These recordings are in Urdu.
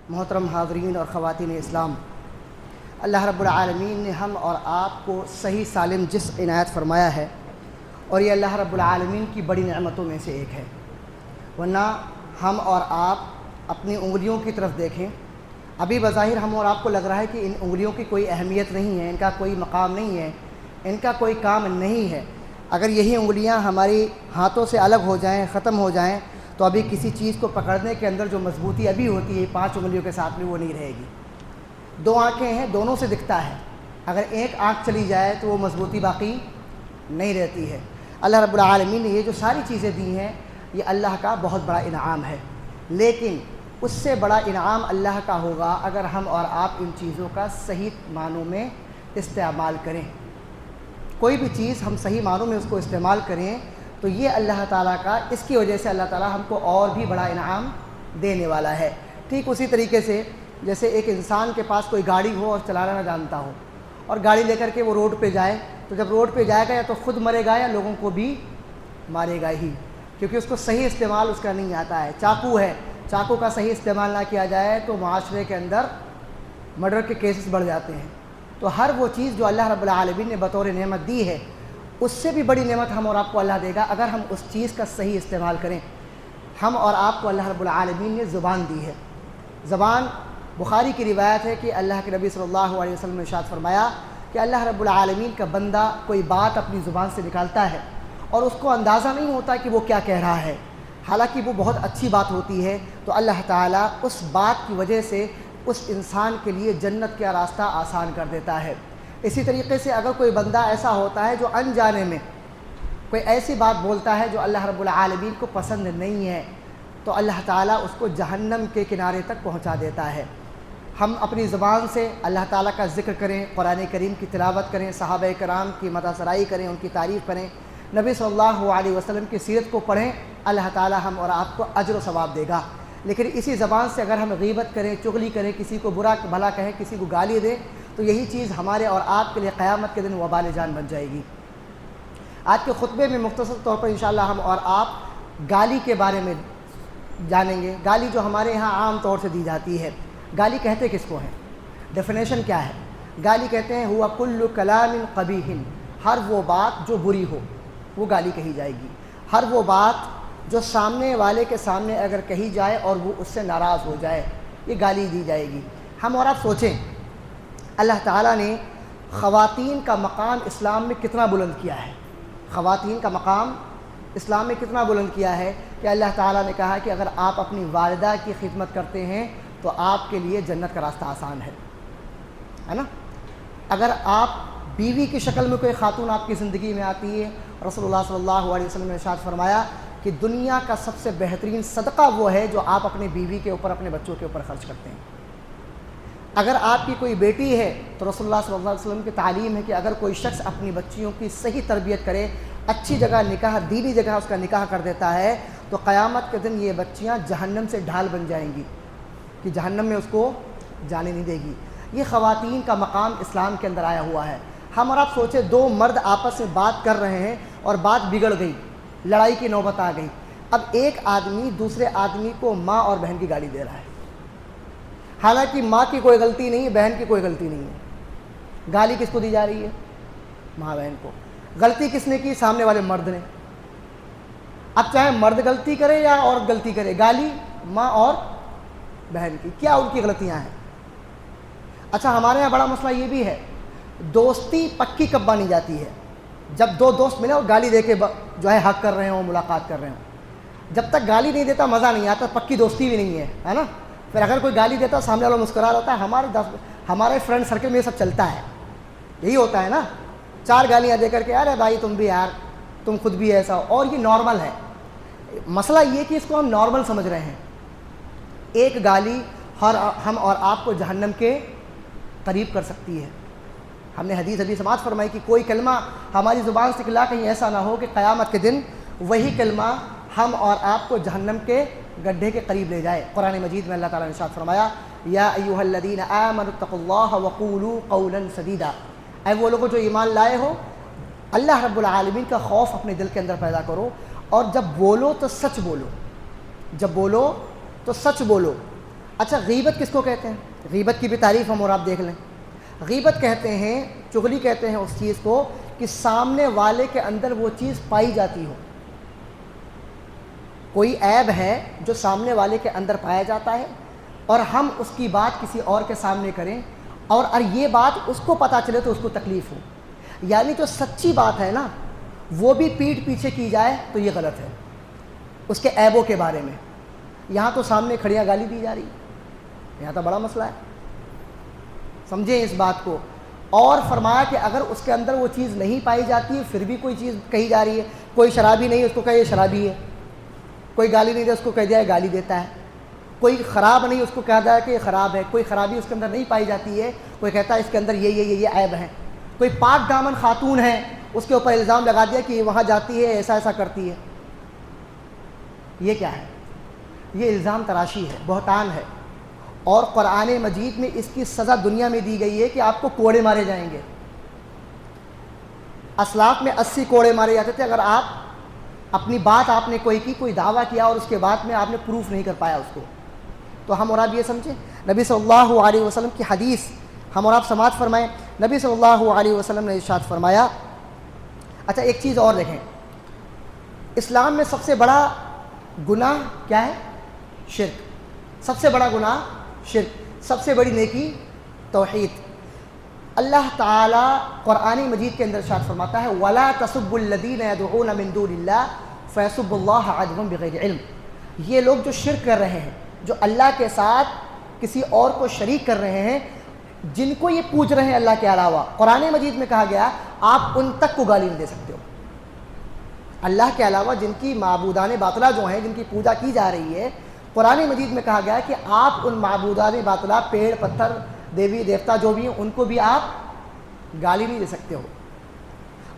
محترم حاضرین اور خواتین اسلام، اللہ رب العالمین نے ہم اور آپ کو صحیح سالم جسم عنایت فرمایا ہے، اور یہ اللہ رب العالمین کی بڑی نعمتوں میں سے ایک ہے۔ ورنہ ہم اور آپ اپنی انگلیوں کی طرف دیکھیں، ابھی بظاہر ہم اور آپ کو لگ رہا ہے کہ ان انگلیوں کی کوئی اہمیت نہیں ہے، ان کا کوئی مقام نہیں ہے، ان کا کوئی کام نہیں ہے۔ اگر یہی انگلیاں ہماری ہاتھوں سے الگ ہو جائیں، ختم ہو جائیں، تو ابھی کسی چیز کو پکڑنے کے اندر جو مضبوطی ابھی ہوتی ہے 5 انگلیوں کے ساتھ میں، وہ نہیں رہے گی۔ 2 آنکھیں ہیں، دونوں سے دکھتا ہے، اگر ایک آنکھ چلی جائے تو وہ مضبوطی باقی نہیں رہتی ہے۔ اللہ رب العالمین نے یہ جو ساری چیزیں دی ہیں، یہ اللہ کا بہت بڑا انعام ہے، لیکن اس سے بڑا انعام اللہ کا ہوگا اگر ہم اور آپ ان چیزوں کا صحیح معنوں میں استعمال کریں۔ کوئی بھی چیز ہم صحیح معنوں میں اس کو استعمال کریں تو یہ اللہ تعالیٰ کا، اس کی وجہ سے اللہ تعالیٰ ہم کو اور بھی بڑا انعام دینے والا ہے۔ ٹھیک اسی طریقے سے جیسے ایک انسان کے پاس کوئی گاڑی ہو اور چلانا نہ جانتا ہو، اور گاڑی لے کر کے وہ روڈ پہ جائے، تو جب روڈ پہ جائے گا یا تو خود مرے گا یا لوگوں کو بھی مارے گا ہی، کیونکہ اس کو صحیح استعمال اس کا نہیں آتا ہے۔ چاقو ہے، چاقو کا صحیح استعمال نہ کیا جائے تو معاشرے کے اندر مرڈر کے کیسز بڑھ جاتے ہیں۔ تو ہر وہ چیز جو اللہ رب العالمین نے بطور نعمت دی ہے، اس سے بھی بڑی نعمت ہم اور آپ کو اللہ دے گا اگر ہم اس چیز کا صحیح استعمال کریں۔ ہم اور آپ کو اللہ رب العالمین نے زبان دی ہے۔ زبان، بخاری کی روایت ہے کہ اللہ کے نبی صلی اللہ علیہ وسلم نے ارشاد فرمایا کہ اللہ رب العالمین کا بندہ کوئی بات اپنی زبان سے نکالتا ہے اور اس کو اندازہ نہیں ہوتا کہ وہ کیا کہہ رہا ہے، حالانکہ وہ بہت اچھی بات ہوتی ہے، تو اللہ تعالیٰ اس بات کی وجہ سے اس انسان کے لیے جنت کا راستہ آسان کر دیتا ہے۔ اسی طریقے سے اگر کوئی بندہ ایسا ہوتا ہے جو انجانے میں کوئی ایسی بات بولتا ہے جو اللہ رب العالمین کو پسند نہیں ہے، تو اللہ تعالیٰ اس کو جہنم کے کنارے تک پہنچا دیتا ہے۔ ہم اپنی زبان سے اللہ تعالیٰ کا ذکر کریں، قرآن کریم کی تلاوت کریں، صحابہ کرام کی مدح سرائی کریں، ان کی تعریف کریں، نبی صلی اللہ علیہ وسلم کی سیرت کو پڑھیں، اللہ تعالیٰ ہم اور آپ کو اجر و ثواب دے گا۔ لیکن اسی زبان سے اگر ہم غیبت کریں، چغلی کریں، کسی کو برا بھلا کہیں، کسی کو گالی دیں، تو یہی چیز ہمارے اور آپ کے لیے قیامت کے دن وبال جان بن جائے گی۔ آج کے خطبے میں مختصر طور پر انشاءاللہ ہم اور آپ گالی کے بارے میں جانیں گے۔ گالی جو ہمارے یہاں عام طور سے دی جاتی ہے، گالی کہتے کس کو ہیں؟ ڈیفینیشن کیا ہے؟ گالی کہتے ہیں ہوا کل کلام قبیح، ہر وہ بات جو بری ہو وہ گالی کہی جائے گی۔ ہر وہ بات جو سامنے والے کے سامنے اگر کہی جائے اور وہ اس سے ناراض ہو جائے، یہ گالی دی جائے گی۔ ہم اور آپ سوچیں، اللہ تعالیٰ نے خواتین کا مقام اسلام میں کتنا بلند کیا ہے۔ خواتین کا مقام اسلام میں کتنا بلند کیا ہے کہ اللہ تعالیٰ نے کہا کہ اگر آپ اپنی والدہ کی خدمت کرتے ہیں تو آپ کے لیے جنت کا راستہ آسان ہے نا؟ اگر آپ بیوی کی شکل میں کوئی خاتون آپ کی زندگی میں آتی ہے، رسول اللہ صلی اللہ علیہ وسلم نے ارشاد فرمایا کہ دنیا کا سب سے بہترین صدقہ وہ ہے جو آپ اپنی بیوی کے اوپر، اپنے بچوں کے اوپر خرچ کرتے ہیں۔ اگر آپ کی کوئی بیٹی ہے تو رسول اللہ صلی اللہ علیہ وسلم کی تعلیم ہے کہ اگر کوئی شخص اپنی بچیوں کی صحیح تربیت کرے، اچھی جگہ نکاح، دینی جگہ اس کا نکاح کر دیتا ہے، تو قیامت کے دن یہ بچیاں جہنم سے ڈھال بن جائیں گی کہ جہنم میں اس کو جانے نہیں دے گی۔ یہ خواتین کا مقام اسلام کے اندر آیا ہوا ہے۔ ہم اور آپ سوچے 2 مرد آپس میں بات کر رہے ہیں اور بات بگڑ گئی، لڑائی کی نوبت آ گئی، اب ایک آدمی دوسرے آدمی کو ماں اور بہن کی گالی دے رہا ہے، حالانکہ ماں کی کوئی غلطی نہیں ہے، بہن کی کوئی غلطی نہیں ہے۔ گالی کس کو دی جا رہی ہے؟ ماں بہن کو۔ غلطی کس نے کی؟ سامنے والے مرد نے۔ اب چاہے مرد غلطی کرے یا عورت غلطی کرے، گالی ماں اور بہن کی۔ کیا ان کی غلطیاں ہیں؟ اچھا، ہمارے یہاں بڑا مسئلہ یہ بھی ہے، دوستی پکی کب مانی جاتی ہے؟ جب 2 دوست ملے اور گالی دے کے جو ہے حق کر رہے ہوں، ملاقات کر رہے ہوں۔ جب تک گالی نہیں دیتا مزہ نہیں آتا، پکی دوستی بھی نہیں ہے نا؟ پھر اگر کوئی گالی دیتا سامنے والا مسکرا رہتا ہے، ہمارے فرینڈ سرکل میں یہ سب چلتا ہے، یہی ہوتا ہے نا، 4 گالیاں دے کر کے ارے بھائی تم بھی یار، تم خود بھی ایسا ہو، اور یہ نارمل ہے۔ مسئلہ یہ کہ اس کو ہم نارمل سمجھ رہے ہیں۔ ایک گالی ہم اور آپ کو جہنم کے قریب کر سکتی ہے۔ ہم نے حدیث ابھی سماعت فرمائی کہ کوئی کلمہ ہماری زبان سے نکلا کہیں ایسا نہ ہو کہ قیامت کے دن وہی کلمہ ہم اور آپ کو جہنم کے گڈھے کے قریب لے جائے۔ قرآن مجید میں اللہ تعالیٰ نے ارشاد فرمایا یا ایھا الذین آمنوا اتقوا اللہ وقولوا قولا سدیدا، اے وہ لوگوں جو ایمان لائے ہو، اللہ رب العالمین کا خوف اپنے دل کے اندر پیدا کرو، اور جب بولو تو سچ بولو، جب بولو تو سچ بولو۔ اچھا غیبت کس کو کہتے ہیں؟ غیبت کی بھی تعریف ہم اور آپ دیکھ لیں۔ غیبت کہتے ہیں، چغلی کہتے ہیں اس چیز کو کہ سامنے والے کے اندر وہ چیز پائی جاتی ہو۔ کوئی عیب ہے جو سامنے والے کے اندر پایا جاتا ہے اور ہم اس کی بات کسی اور کے سامنے کریں اور یہ بات اس کو پتہ چلے تو اس کو تکلیف ہو، یعنی جو سچی بات ہے نا وہ بھی پیٹھ پیچھے کی جائے تو یہ غلط ہے اس کے عیبوں کے بارے میں۔ یہاں تو سامنے کھڑیاں گالی دی جا رہی ہے، یہاں تو بڑا مسئلہ ہے، سمجھیں اس بات کو۔ اور فرمایا کہ اگر اس کے اندر وہ چیز نہیں پائی جاتی ہے پھر بھی کوئی چیز کہی جا رہی ہے، کوئی شرابی نہیں اس کو کہے یہ شرابی ہے، کوئی گالی نہیں دے اس کو کہہ دیا ہے گالی دیتا ہے، کوئی خراب نہیں اس کو کہہ دیا ہے کہ یہ خراب ہے، کوئی خرابی اس کے اندر نہیں پائی جاتی ہے کوئی کہتا ہے اس کے اندر یہ عیب ہے، کوئی پاک دامن خاتون ہے اس کے اوپر الزام لگا دیا کہ وہاں جاتی ہے ایسا ایسا کرتی ہے۔ یہ کیا ہے؟ یہ الزام تراشی ہے، بہتان ہے، اور قرآن مجید میں اس کی سزا دنیا میں دی گئی ہے کہ آپ کو کوڑے مارے جائیں گے۔ اسلاف میں 80 کوڑے مارے جاتے تھے اگر آپ اپنی بات آپ نے کوئی دعویٰ کیا اور اس کے بعد میں آپ نے پروف نہیں کر پایا اس کو۔ تو ہم اور آپ یہ سمجھیں، نبی صلی اللہ علیہ وسلم کی حدیث ہم اور آپ سماعت فرمائیں۔ نبی صلی اللہ علیہ وسلم نے ارشاد فرمایا، اچھا ایک چیز اور دیکھیں، اسلام میں سب سے بڑا گناہ کیا ہے؟ شرک۔ سب سے بڑا گناہ شرک، سب سے بڑی نیکی توحید۔ اللہ تعالیٰ قرآن مجید کے اندر ارشاد فرماتا ہے وَلَا تَسُبُّوا الَّذِينَ يَدْعُونَ مِن دُونِ اللَّهِ فَيَسُبُّوا اللَّهَ عَدْوًا بِغَيْرِ عِلْمٍ۔ یہ لوگ جو شرک کر رہے ہیں، جو اللہ کے ساتھ کسی اور کو شریک کر رہے ہیں، جن کو یہ پوج رہے ہیں اللہ کے علاوہ، قرآن مجید میں کہا گیا آپ ان تک کو گالی نہیں دے سکتے ہو۔ اللہ کے علاوہ جن کی معبودان باطلہ جو ہیں، جن کی پوجا کی جا رہی ہے، قرآن مجید میں کہا گیا کہ آپ ان معبودان باطلہ، پیڑ پتھر دیوی دیوتا جو بھی ہیں ان کو بھی آپ گالی نہیں دے سکتے ہو۔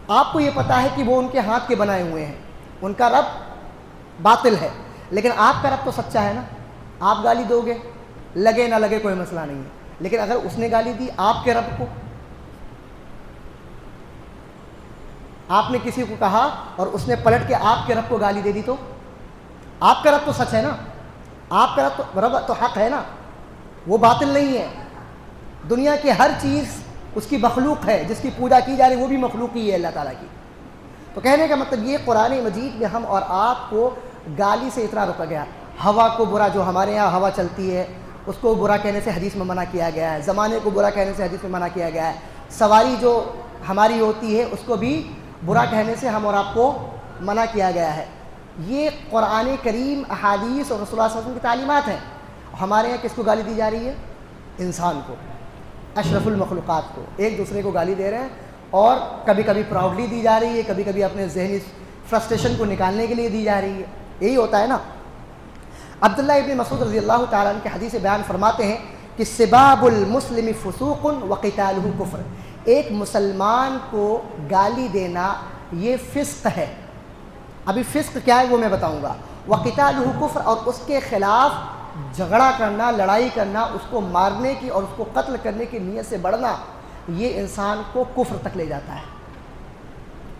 آپ کو یہ پتہ ہے کہ وہ ان کے ہاتھ کے بنائے ہوئے ہیں، ان کا رب باطل ہے، لیکن آپ کا رب تو سچا ہے نا، آپ گالی دو گے، لگے نہ لگے کوئی مسئلہ نہیں ہے۔ لیکن اگر اس نے گالی دی آپ کے رب کو، آپ نے کسی کو کہا اور اس نے پلٹ کے آپ کے رب کو گالی دے دی تو آپ کا رب تو سچ ہے نا، آپ کا رب تو حق ہے نا، وہ باطل نہیں ہے۔ دنیا کی ہر چیز اس کی مخلوق ہے، جس کی پوجا کی جا رہی ہے وہ بھی مخلوق ہی ہے اللہ تعالیٰ کی۔ تو کہنے کا مطلب یہ قرآن مجید میں ہم اور آپ کو گالی سے اتنا روکا گیا۔ ہوا کو برا، جو ہمارے یہاں ہوا چلتی ہے اس کو برا کہنے سے حدیث میں منع کیا گیا ہے، زمانے کو برا کہنے سے حدیث میں منع کیا گیا ہے، سواری جو ہماری ہوتی ہے اس کو بھی برا کہنے سے ہم اور آپ کو منع کیا گیا ہے۔ یہ قرآن کریم، احادیث اور رسول اللہ صلی اللہ علیہ وسلم کی تعلیمات ہیں۔ ہمارے یہاں کس کو گالی دی جا رہی ہے؟ انسان کو، اشرف المخلوقات کو، ایک دوسرے کو گالی دے رہے ہیں، اور کبھی کبھی پراؤڈلی دی جا رہی ہے، کبھی کبھی اپنے ذہنی فرسٹریشن کو نکالنے کے لیے دی جا رہی ہے۔ یہی ہوتا ہے نا۔ عبداللہ ابن مسعود رضی اللہ تعالیٰ عنہ کے حدیث بیان فرماتے ہیں کہ سباب المسلم فسوق وقتالہ کفر، ایک مسلمان کو گالی دینا یہ فسق ہے۔ ابھی فسق کیا ہے وہ میں بتاؤں گا۔ وقتالہ کفر، اور اس کے خلاف جھگڑا کرنا، لڑائی کرنا، اس کو مارنے کی اور اس کو قتل کرنے کی نیت سے بڑھنا، یہ انسان کو کفر تک لے جاتا ہے۔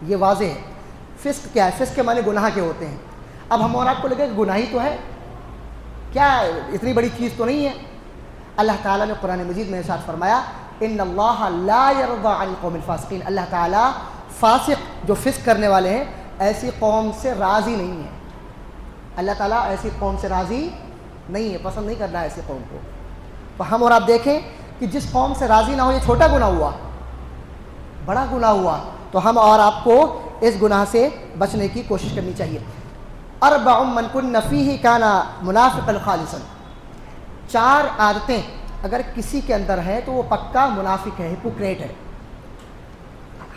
یہ واضح ہے۔ فسق کیا ہے؟ فسق کے معنی گناہ کے ہوتے ہیں۔ اب ہم اور آپ کو لگے کہ گناہ ہی تو ہے، کیا اتنی بڑی چیز تو نہیں ہے۔ اللہ تعالیٰ نے قرآن مجید میں ارشاد فرمایا ان اللہ لا یرضی عن القوم الفاسقین، اللہ تعالیٰ فاسق جو فسق کرنے والے ہیں ایسی قوم سے راضی نہیں ہے۔ اللہ تعالیٰ ایسی قوم سے راضی نہیں ہے، پسند نہیں کرنا ایسی قوم کو۔ تو ہم اور آپ دیکھیں کہ جس قوم سے راضی نہ ہو، یہ چھوٹا گناہ ہوا، بڑا گناہ ہوا، تو ہم اور آپ کو اس گناہ سے بچنے کی کوشش کرنی چاہیے۔ اربع من کن فیہ کان منافقا خالصا، 4 عادتیں اگر کسی کے اندر ہے تو وہ پکا منافق ہے، ہپوکریٹ ہے،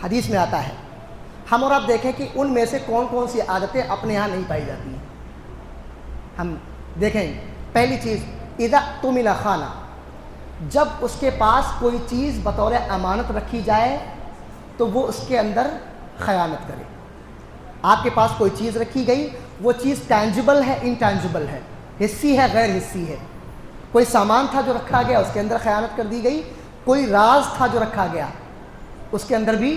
حدیث میں آتا ہے۔ ہم اور آپ دیکھیں کہ ان میں سے کون کون سی عادتیں اپنے ہاں نہیں پائی جاتی ہیں۔ ہم دیکھیں، پہلی چیز اذا اؤتمن خان، جب اس کے پاس کوئی چیز بطور امانت رکھی جائے تو وہ اس کے اندر خیانت کرے۔ آپ کے پاس کوئی چیز رکھی گئی، وہ چیز ٹینجبل ہے، انٹینجبل ہے، حسی ہے، غیر حسی ہے۔ کوئی سامان تھا جو رکھا گیا، اس کے اندر خیانت کر دی گئی، کوئی راز تھا جو رکھا گیا اس کے اندر بھی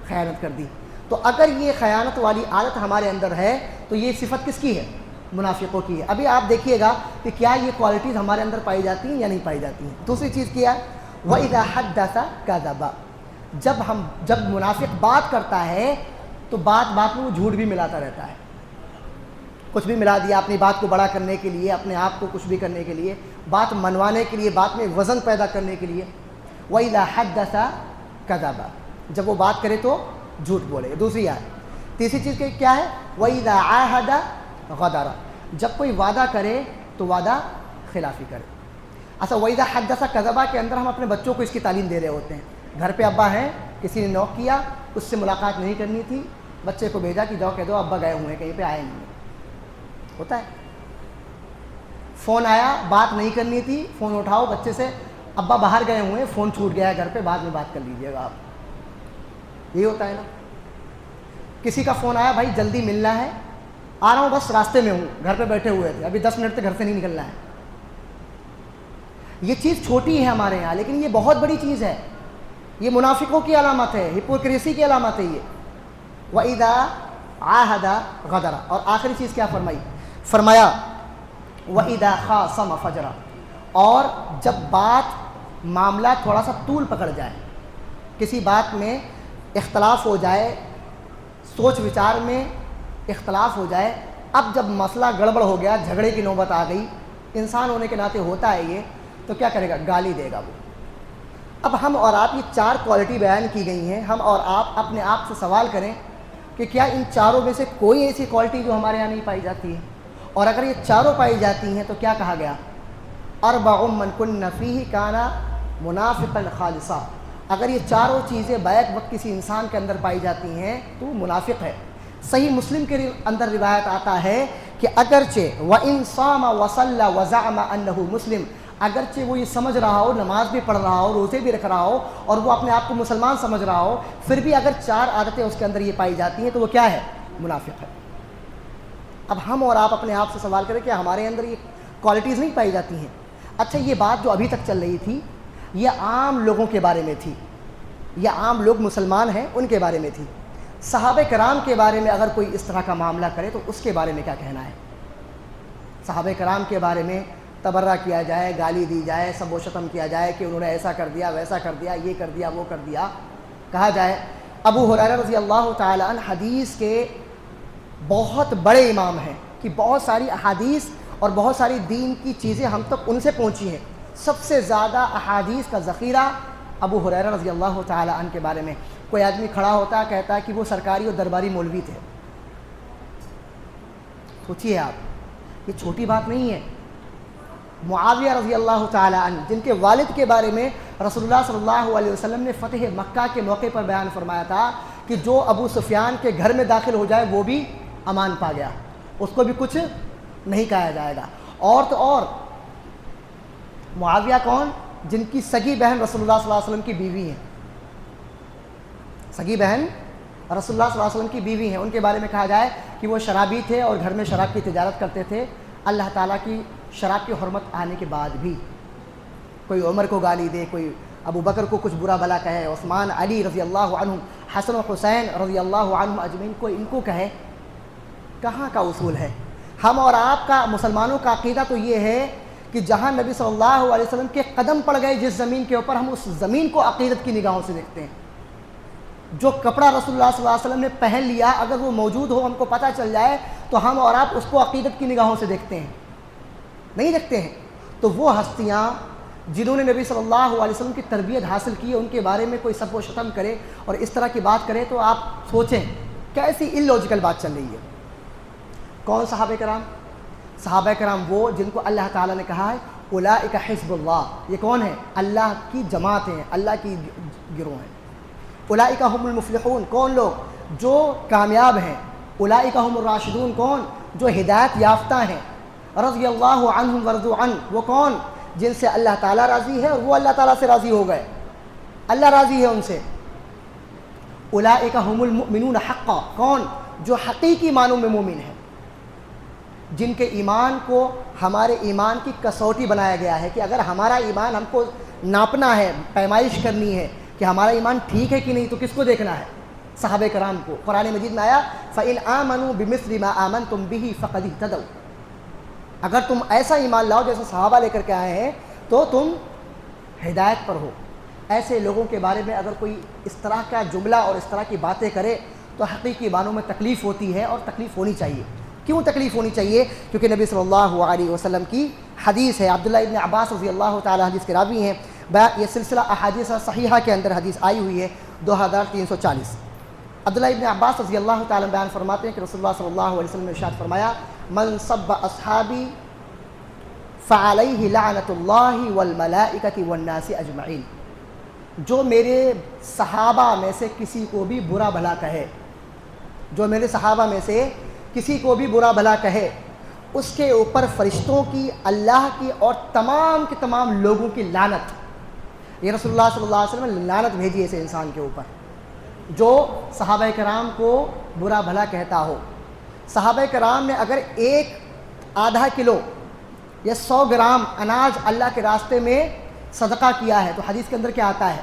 خیانت کر دی۔ تو اگر یہ خیانت والی عادت ہمارے اندر ہے تو یہ صفت کس کی ہے؟ منافقوں کی ہے۔ ابھی آپ دیکھیے گا کہ کیا یہ کوالٹیز ہمارے اندر پائی جاتی ہیں یا نہیں پائی جاتی ہیں۔ دوسری چیز کیا ہے، وَإِذَا حَدَّثَ كَذَبَ، جب منافق بات کرتا ہے تو بات میں وہ جھوٹ بھی ملاتا رہتا ہے، کچھ بھی ملا دیا اپنی بات کو بڑا کرنے کے لیے، اپنے آپ کو کچھ بھی کرنے کے لیے، بات منوانے کے لیے، بات میں وزن پیدا کرنے کے لیے۔ وَإِذَا حَدَّثَ كَذَبَ، جب وہ بات کرے تو جھوٹ بولے۔ دوسری آیت، تیسری چیز کیا ہے، وَإِذَا عَاهَدَ غَدَرَ، جب کوئی وعدہ کرے تو وعدہ خلافی کرے۔ اچھا، وَإِذَا حَدَّثَ كَذَبَ کے اندر ہم اپنے بچوں کو اس کی تعلیم دے رہے ہوتے ہیں۔ گھر پہ ابا ہیں، کسی نے نوک کیا، اس سے ملاقات نہیں کرنی تھی، بچے کو بھیجا کہ جاؤ کہہ دو ابا گئے ہوئے ہیں کہیں پہ، آئے نہیں ہیں، ہوتا ہے۔ فون آیا، بات نہیں کرنی تھی، فون اٹھاؤ بچے سے، ابا باہر گئے ہوئے ہیں، فون چھوٹ گیا ہے گھر پہ، بعد میں بات کر لیجیے گا آپ، یہی ہوتا ہے نا۔ کسی کا فون آیا، بھائی جلدی ملنا ہے، آ رہا ہوں بس راستے میں ہوں، گھر پہ بیٹھے ہوئے تھے، ابھی 10 منٹ تک گھر سے نہیں نکلنا ہے۔ یہ چیز چھوٹی ہے ہمارے یہاں، لیکن یہ بہت بڑی چیز ہے، یہ منافقوں کی علامت ہے، ہپوکریسی کی علامت ہے یہ۔ وَإِذَا عَاهَدَ غَدَرَ، اور آخری چیز کیا فرمایا وَإِذَا خَاصَمَ فَجَرَ، اور جب بات معاملہ تھوڑا سا طول پکڑ جائے، کسی بات میں اختلاف ہو جائے، سوچ وچار میں اختلاف ہو جائے، اب جب مسئلہ گڑبڑ ہو گیا، جھگڑے کی نوبت آ گئی، انسان ہونے کے ناطے ہوتا ہے یہ، تو کیا کرے گا، گالی دے گا وہ۔ اب ہم اور آپ، یہ 4 کوالٹی بیان کی گئی ہیں، ہم اور آپ اپنے آپ سے سوال کریں کہ کیا ان چاروں میں سے کوئی ایسی کوالٹی جو ہمارے یہاں نہیں پائی جاتی ہے، اور اگر یہ چاروں پائی جاتی ہیں تو کیا کہا گیا، اربع من کن فیہ کان منافقا خالصا، اگر یہ چاروں چیزیں بیک وقت کسی انسان کے اندر پائی جاتی ہیں تو وہ منافق ہے۔ صحیح مسلم کے اندر روایت آتا ہے کہ اگرچہ وَإِن صَامَ وَصَلَّى وَزَعَمَ أَنَّهُ مسلم، اگرچہ وہ یہ سمجھ رہا ہو، نماز بھی پڑھ رہا ہو، روزے بھی رکھ رہا ہو، اور وہ اپنے آپ کو مسلمان سمجھ رہا ہو، پھر بھی اگر 4 عادتیں اس کے اندر یہ پائی جاتی ہیں تو وہ کیا ہے، منافق ہے۔ اب ہم اور آپ اپنے آپ سے سوال کریں کہ ہمارے اندر یہ کوالٹیز نہیں پائی جاتی ہیں۔ اچھا، یہ بات جو ابھی تک چل رہی تھی یہ عام لوگوں کے بارے میں تھی، یہ عام لوگ مسلمان ہیں ان کے بارے میں تھی۔ صحابہ کرام کے بارے میں اگر کوئی اس طرح کا معاملہ کرے تو اس کے بارے میں کیا کہنا ہے؟ صحابہ کرام کے بارے میں تبرہ کیا جائے، گالی دی جائے، سب و شتم کیا جائے کہ انہوں نے ایسا کر دیا، ویسا کر دیا، یہ کر دیا، وہ کر دیا، کہا جائے۔ ابو ہریرہ رضی اللہ تعالی عنہ حدیث کے بہت بڑے امام ہیں کہ بہت ساری احادیث اور بہت ساری دین کی چیزیں ہم تک ان سے پہنچی ہیں۔ سب سے زیادہ احادیث کا ذخیرہ ابو ہریرہ رضی اللہ تعالی عنہ کے بارے میں۔ کوئی آدمی کھڑا ہوتا ہے، کہتا ہے کہ وہ سرکاری اور درباری مولوی تھے، سوچیے آپ، یہ چھوٹی بات نہیں ہے۔ معاویہ رضی اللہ تعالی عنہ، جن کے والد کے بارے میں رسول اللہ صلی اللہ علیہ وسلم نے فتح مکہ کے موقع پر بیان فرمایا تھا کہ جو ابو سفیان کے گھر میں داخل ہو جائے وہ بھی امان پا گیا، اس کو بھی کچھ نہیں کہا جائے گا۔ اور تو اور معاویہ کون؟ جن کی سگی بہن رسول اللہ صلی اللہ علیہ وسلم کی بیوی ہیں، سگی بہن رسول اللہ صلی اللہ علیہ وسلم کی بیوی ہیں۔ ان کے بارے میں کہا جائے کہ وہ شرابی تھے اور گھر میں شراب کی تجارت کرتے تھے۔ اللہ تعالیٰ کی شراب کی حرمت آنے کے بعد بھی کوئی عمر کو گالی دے، کوئی ابو بکر کو کچھ برا بھلا کہے، عثمان، علی رضی اللہ عنہ، حسن و حسین رضی اللہ عنہ اجمعین کو ان کو کہے، کہاں کا اصول ہے؟ ہم اور آپ کا، مسلمانوں کا عقیدہ تو یہ ہے کہ جہاں نبی صلی اللہ علیہ وسلم کے قدم پڑ گئے جس زمین کے اوپر، ہم اس زمین کو عقیدت کی نگاہوں سے دیکھتے ہیں۔ جو کپڑا رسول اللہ صلی اللہ علیہ وسلم نے پہن لیا اگر وہ موجود ہو، ہم کو پتہ چل جائے، تو ہم اور آپ اس کو عقیدت کی نگاہوں سے دیکھتے ہیں، نہیں دیکھتے ہیں۔ تو وہ ہستیاں جنہوں نے نبی صلی اللہ علیہ وسلم کی تربیت حاصل کی، ان کے بارے میں کوئی سب و شتم کرے اور اس طرح کی بات کرے تو آپ سوچیں کیسی ان لوجیکل بات چل رہی ہے۔ کون صحابہ کرام؟ صحابہ کرام وہ جن کو اللہ تعالیٰ نے کہا ہے اولئک حزب اللہ، یہ کون ہے؟ اللہ کی جماعت ہیں، اللہ کی گروہ ہیں۔ اولئک هم المفلحون، کون لوگ؟ جو کامیاب ہیں۔ اولئک هم الراشدون، کون؟ جو ہدایت یافتہ ہیں۔ رضی اللہ عنہم ورضوا عنہ، وہ کون؟ جن سے اللہ تعالیٰ راضی ہے اور وہ اللہ تعالیٰ سے راضی ہو گئے، اللہ راضی ہے ان سے۔ اولئک هم المؤمنون حقا، کون؟ جو حقیقی معنوں میں مومن ہیں، جن کے ایمان کو ہمارے ایمان کی کسوٹی بنایا گیا ہے کہ اگر ہمارا ایمان ہم کو ناپنا ہے، پیمائش کرنی ہے کہ ہمارا ایمان ٹھیک ہے کہ نہیں، تو کس کو دیکھنا ہے؟ صحابہ کرام کو۔ قرآن مجید میں آیا فَإِنْ آمَنُوا بِمِثْلِ مَا آمَنْتُمْ بِهِ فَقَدِ اهْتَدَوْا، اگر تم ایسا ایمان لاؤ جیسے صحابہ لے کر کے آئے ہیں تو تم ہدایت پر ہو۔ ایسے لوگوں کے بارے میں اگر کوئی اس طرح کا جملہ اور اس طرح کی باتیں کرے تو حقیقی معنوں میں تکلیف ہوتی ہے، اور تکلیف ہونی چاہیے۔ کیوں تکلیف ہونی چاہیے؟ کیونکہ نبی صلی اللہ علیہ وسلم کی حدیث ہے، عبداللہ ابن عباس رضی اللہ تعالی حدیث کے راوی ہیں، یہ سلسلہ احادیث صحیحہ کے اندر حدیث آئی ہوئی ہے 2340۔ عبداللہ ابن عباس رضی اللہ تعالیٰ بیان فرماتے ہیں کہ رسول اللہ صلی اللہ علیہ وسلم نے ارشاد فرمایا، من سب اصحابی فعلیہ لعنت اللہ والملائکۃ والناس اجمعین، جو میرے صحابہ میں سے کسی کو بھی برا بھلا کہے، جو میرے صحابہ میں سے کسی کو بھی برا بھلا کہے، اس کے اوپر فرشتوں کی، اللہ کی اور تمام کے تمام لوگوں کی لعنت۔ یہ رسول اللہ صلی اللہ علیہ وسلم نے لعنت بھیجی ایسے انسان کے اوپر جو صحابہ کرام کو برا بھلا کہتا ہو۔ صحابہ کرام نے اگر ایک آدھا کلو یا 100 گرام اناج اللہ کے راستے میں صدقہ کیا ہے تو حدیث کے اندر کیا آتا ہے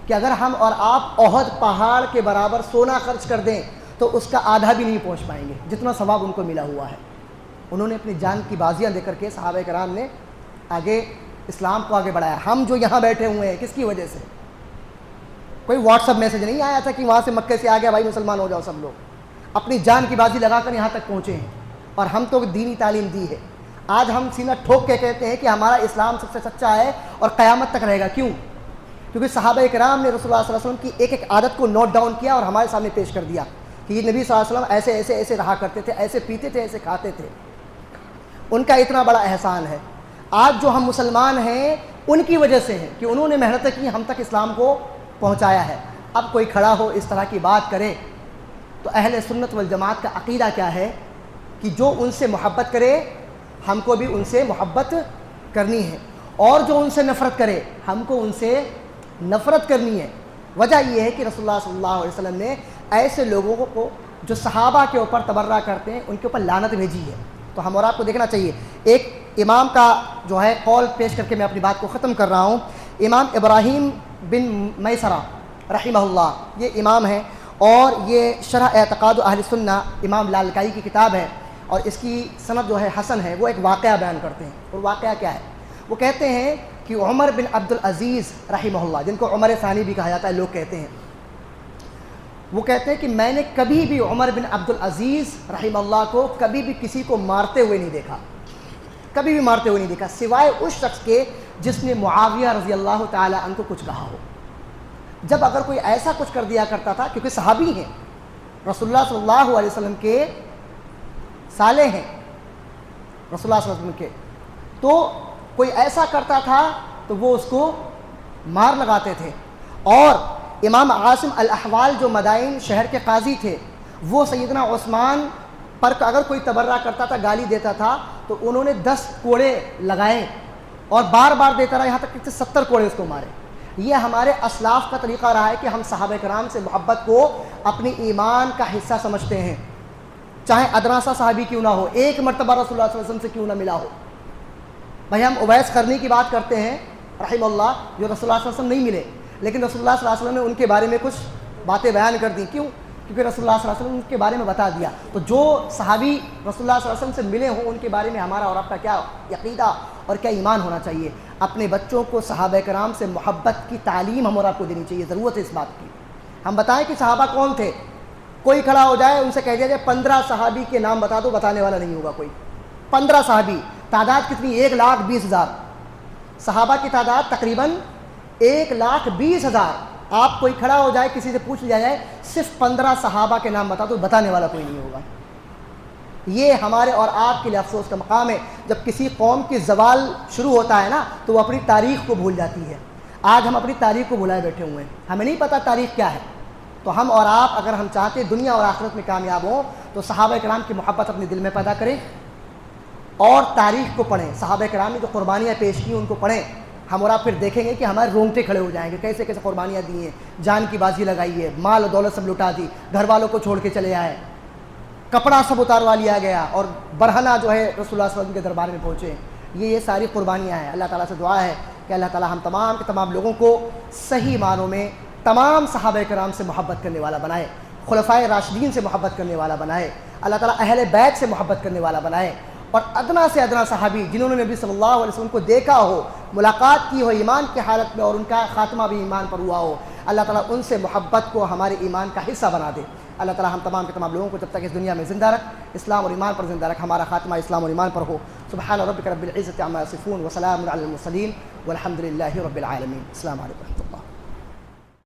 کہ اگر ہم اور آپ احد پہاڑ کے برابر سونا خرچ کر دیں تو اس کا آدھا بھی نہیں پہنچ پائیں گے جتنا ثواب ان کو ملا ہوا ہے۔ انہوں نے اپنی جان کی بازیاں دے کر کے صحابہ کرام نے آگے اسلام کو آگے بڑھایا۔ ہم جو یہاں بیٹھے ہوئے ہیں کس کی وجہ سے؟ کوئی واٹس ایپ میسج نہیں آیا تھا کہ وہاں سے مکے سے آ گیا بھائی مسلمان ہو جاؤ سب لوگ، اپنی جان کی بازی لگا کر یہاں تک پہنچے ہیں، اور ہم تو دینی تعلیم دی ہے۔ آج ہم سینہ ٹھوک کے کہتے ہیں کہ ہمارا اسلام سب سے سچا ہے اور قیامت تک رہے گا۔ کیوں؟ کیونکہ صحابہ کرام نے رسول اللہ صلی اللہ علیہ وسلم کی ایک ایک عادت کو نوٹ ڈاؤن کیا اور ہمارے سامنے پیش کر دیا کہ یہ نبی صلی اللہ علیہ وسلم ایسے ایسے ایسے رہا کرتے تھے، ایسے پیتے تھے، ایسے کھاتے تھے۔ ان کا اتنا بڑا احسان ہے۔ آج جو ہم مسلمان ہیں ان کی وجہ سے ہیں کہ انہوں نے محنتیں کی، ہم تک اسلام کو پہنچایا ہے۔ اب کوئی کھڑا ہو اس طرح کی بات کرے تو اہل سنت والجماعت کا عقیدہ کیا ہے کہ جو ان سے محبت کرے ہم کو بھی ان سے محبت کرنی ہے، اور جو ان سے نفرت کرے ہم کو ان سے نفرت کرنی ہے۔ وجہ یہ ہے کہ رسول اللہ صلی اللہ علیہ وسلم نے ایسے لوگوں کو جو صحابہ کے اوپر تبرہ کرتے ہیں ان کے اوپر لعنت بھیجی ہے۔ تو ہم اور آپ کو دیکھنا چاہیے۔ ایک امام کا جو ہے قول پیش کر کے میں اپنی بات کو ختم کر رہا ہوں۔ امام ابراہیم بن میسرہ رحمہ اللہ یہ امام ہیں، اور یہ شرح اعتقاد اہل سنہ امام لالکائی کی کتاب ہے، اور اس کی سند جو ہے حسن ہے۔ وہ ایک واقعہ بیان کرتے ہیں، اور واقعہ کیا ہے؟ وہ کہتے ہیں کہ عمر بن عبد العزیز رحمہ اللہ، جن کو عمر ثانی بھی کہا جاتا ہے لوگ کہتے ہیں، وہ کہتے ہیں کہ میں نے کبھی بھی عمر بن عبد العزیز رحمہ اللہ کو کبھی بھی کسی کو مارتے ہوئے نہیں دیکھا، کبھی بھی مارتے ہوئے نہیں دیکھا، سوائے اس شخص کے جس نے معاویہ رضی اللہ تعالی عنہ کو کچھ کہا ہو۔ جب اگر کوئی ایسا کچھ کر دیا کرتا تھا، کیونکہ صحابی ہیں، رسول اللہ صلی اللہ علیہ وسلم کے سالے ہیں، رسول اللہ صلی اللہ علیہ وسلم کے، تو کوئی ایسا کرتا تھا تو وہ اس کو مار لگاتے تھے۔ اور امام عاصم الاحوال جو مدائن شہر کے قاضی تھے، وہ سیدنا عثمان پر اگر کوئی تبرہ کرتا تھا، گالی دیتا تھا، تو انہوں نے 10 کوڑے لگائے اور بار بار دیتا رہا، یہاں تک کہ 70 کوڑے اس کو مارے۔ یہ ہمارے اسلاف کا طریقہ رہا ہے کہ ہم صحابہ کرام سے محبت کو اپنی ایمان کا حصہ سمجھتے ہیں، چاہے ادنا سا صحابی کیوں نہ ہو، ایک مرتبہ رسول اللہ صلی اللہ علیہ وسلم سے کیوں نہ ملا ہو۔ بھائی ہم اویس قرنی کی بات کرتے ہیں رحمہ اللہ، جو رسول اللہ صلی اللہ علیہ وسلم نہیں ملے، لیکن رسول اللہ صلی اللہ علیہ وسلم نے ان کے بارے میں کچھ باتیں بیان کر دی۔ کیوں؟ کیونکہ رسول اللہ صلی اللہ علیہ وسلم نے ان کے بارے میں بتا دیا۔ تو جو صحابی رسول اللہ صلی اللہ علیہ وسلم سے ملے ہوں ان کے بارے میں ہمارا اور آپ کا کیا عقیدہ اور کیا ایمان ہونا چاہیے۔ اپنے بچوں کو صحابہ کرام سے محبت کی تعلیم ہم اور آپ کو دینی چاہیے، ضرورت ہے اس بات کی۔ ہم بتائیں کہ صحابہ کون تھے، کوئی کھڑا ہو جائے ان سے کہہ دیا جائے 15 صحابی کے نام بتا دو، بتانے والا نہیں ہوگا کوئی۔ 15 صحابی، تعداد کتنی؟ 1,20,000۔ صحابہ کی تعداد تقریباً 1,20,000۔ آپ کوئی کھڑا ہو جائے کسی سے پوچھ لیا جائے صرف 15 صحابہ کے نام بتا دو، بتانے والا کوئی نہیں ہوگا۔ یہ ہمارے اور آپ کے لیے افسوس کا مقام ہے۔ جب کسی قوم کی زوال شروع ہوتا ہے نا تو وہ اپنی تاریخ کو بھول جاتی ہے۔ آج ہم اپنی تاریخ کو بھلائے بیٹھے ہوئے ہیں، ہمیں نہیں پتہ تاریخ کیا ہے۔ تو ہم اور آپ اگر ہم چاہتے دنیا اور آخرت میں کامیاب ہوں تو صحابہ کرام کی محبت اپنے دل میں پیدا کریں اور تاریخ کو پڑھیں۔ صحابہ کرام نے جو قربانیاں پیش کی ان کو پڑھیں۔ ہم اور آپ پھر دیکھیں گے کہ ہمارے رونگٹے کھڑے ہو جائیں گے، کیسے کیسے قربانیاں دی ہیں، جان کی بازی لگائی ہے، مال و دولت سب لٹا دی، گھر والوں کو چھوڑ کے چلے آئے، کپڑا سب اتاروا لیا گیا، اور برہنہ جو ہے رسول اللہ صلی اللہ علیہ وسلم کے دربار میں پہنچے۔ یہ ساری قربانیاں ہیں۔ اللہ تعالیٰ سے دعا ہے کہ اللہ تعالیٰ ہم تمام کے تمام لوگوں کو صحیح معنوں میں تمام صحابہ کرام سے محبت کرنے والا بنائے، خلفائے راشدین سے محبت کرنے والا بنائے، اللہ تعالیٰ اہل بیت سے محبت کرنے والا بنائے، اور ادنا سے ادنا صحابی جنہوں نے نبی صلی اللہ علیہ وسلم کو دیکھا ہو، ملاقات کی ہو ایمان کی حالت میں، اور ان کا خاتمہ بھی ایمان پر ہوا ہو، اللہ تعالیٰ ان سے محبت کو ہمارے ایمان کا حصہ بنا دے۔ اللہ تعالیٰ ہم تمام کے تمام لوگوں کو جب تک اس دنیا میں زندہ رکھ، اسلام اور ایمان پر زندہ رکھ، ہمارا خاتمہ اسلام اور ایمان پر ہو۔ سبحان ربک رب العزت عما یصفون وسلام علی المرسلین والحمد للہ رب العالمین۔ السلام علیکم۔